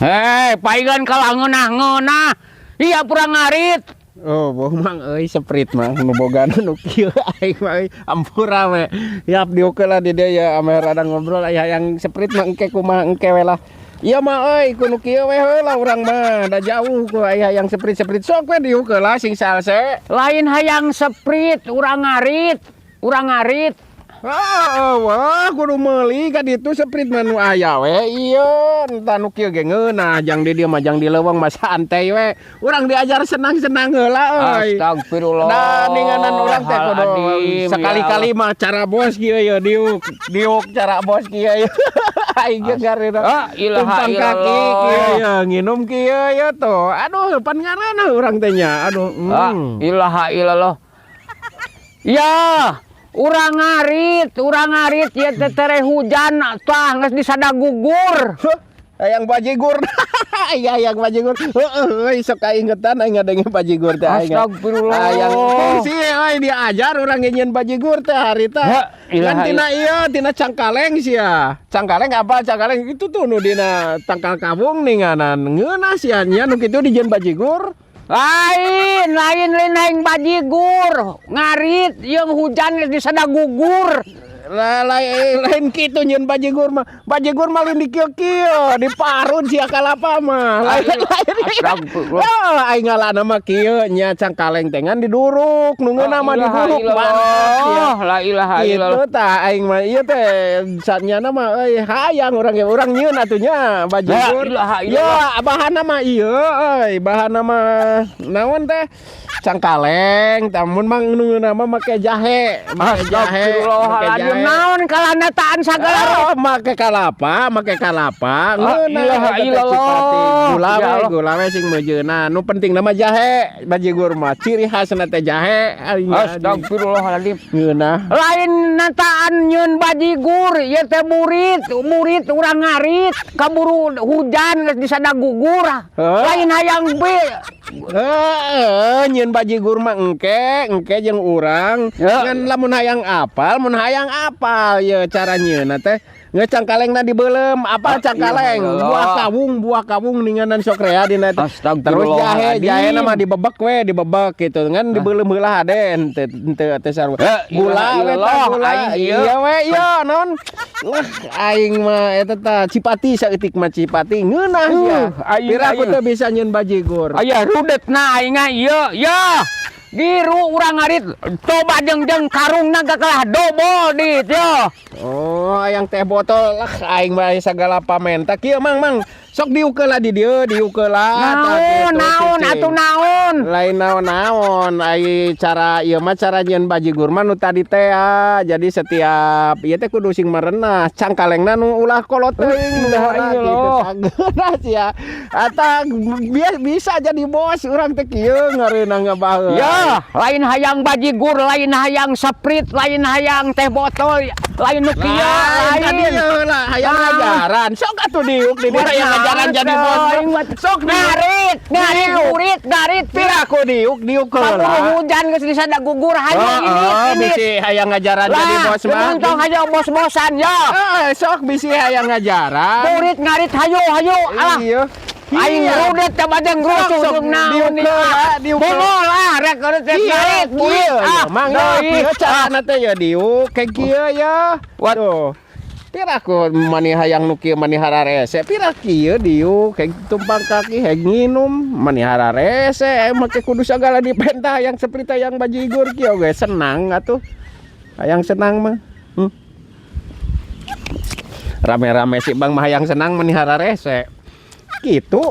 Hei, paingan kalau ngeunah-ngeunah. Iya purang ngarit. Oh, boh mang euy seprit mah nu bogana nu kieu aing mah ampura we. Yap diokeula di dieu ya ame rada ngobrol aya yang seprit mah engke kumaha engke we lah. Iya mah euy kudu kieu we heula urang mah da jauh ku aya yang seprit-seprit sok we diokeula sing salse. Lain hayang seprit, urang ngarit. Urang ngarit. Wah, kudu meuli ka ditu seprit manu aya we. Ieu entah nu kieu ge ngeunah jang di dieu mah jang di leuweung mah santai we. Urang diajar senang-senang heula euy. Astagfirullah. Da ninganan urang teh kudu sekali-kali mah cara bos kieu ya diuk cara bos kieu ya. Aing ge garena. Ilaha kaki kieu ya nginum kieu ya tuh. Aduh pan ngaranna urang teh nya. Aduh. Ilaha illallah. Ya. Urang ngarit ya tetere hujan tah geus disada gugur. Hayang bajigur. Iya hayang bajigur. Heueuy sok kaingetan aing ngadenge bajigur teh aing. Astagfirullah. Hayang fungsi euy diajar urang ngeunyeun bajigur teh harita. Kan tina ieu tina cangkaleng sia. Cangkaleng apa cangkaleng itu tuh nu dina tangkal kawung ninganan ngeunah sia nya nu kitu dijieun bajigur. Lain aing bajigur ngarit yang hujan disada gugur. Lain kitu nyeun bajigur mah lain di kieu di parun sia kalapa mah lain aing ngalana mah kieu nya cangkaleng tengan diduruk nu ngeunah mah diduruk la ilaha illallah kitu tah aing mah ieu teh satnyana mah euy hayang urang nyieun atuh nya bajigur ya bahanna mah ieu euy bahanna mah naon teh cangkaleng tamun mang nu ngeunah mah make jahe naon kalanataan sagala make kalapa ilaha illallah gula we sing meujeuna nu penting nama jahe bajigur mah ciri khasna teh jahe astagfirullahaladzim ngeunah lain nataan nyieun bajigur ieu teh murid urang ngarit kaburu hujan geus disada gugur lain hayang be nyieun bajigur mah engke jeung urang ngan lamun hayang apal ya cara nyieunna teh ngecangkalengna dibeulem apa cangkaleng buah kawung ninganan sok rea dina terus jahe mah dibebek gitu kan dibeulem heula aden teu sarua gula iya we iya non aing mah eta tah cipati saeutik mah cipati ngeunah sia pira ku teh bisa nyieun bajigur aya rudetna aing ieu ya diru urang ngarit coba jeung karungna kalah dobol dit yo. Oh, yang teh botol lah aing mah sagala pamenta kieu mang sok diukeula di dieu naon atuh naon lain naon ai cara ieu mah cara nyieun bajigur mah nu tadi teh jadi setiap ieu teh kudu sing merenah cangkalengna nu ulah kolot teuing gitu sageuna sia eta bisa jadi bos urang teh kieu ngareuna ngabaheula ya lain hayang bajigur lain hayang seprit lain hayang teh botol lain nu kieu lain lah hayang ngajaran sok atuh diuk di dieu hayang ngajaran jadi bos sok ngarit pira ku diuk heula hujan geus disada gugur hayang ini bisi hayang ngajaran jadi bos mah muntong hayang bos-bosan ya sok bisi hayang ngajaran murid ngarit hayu alah aing rudet teh badeng rusuh naon lah rek ngarit kieu mangga kieu carana teh ya diuk kayak kieu ya waduh pira ku mani hayang nu kieu mani hararese pira kieu diuk kayak tumpang kaki hayang nginum mani hararese make kudu sagala dipenta yang seperti yang bajigur kieu ge senang atuh hayang senang mah rame-rame si bang mah hayang senang mani hararese gitu.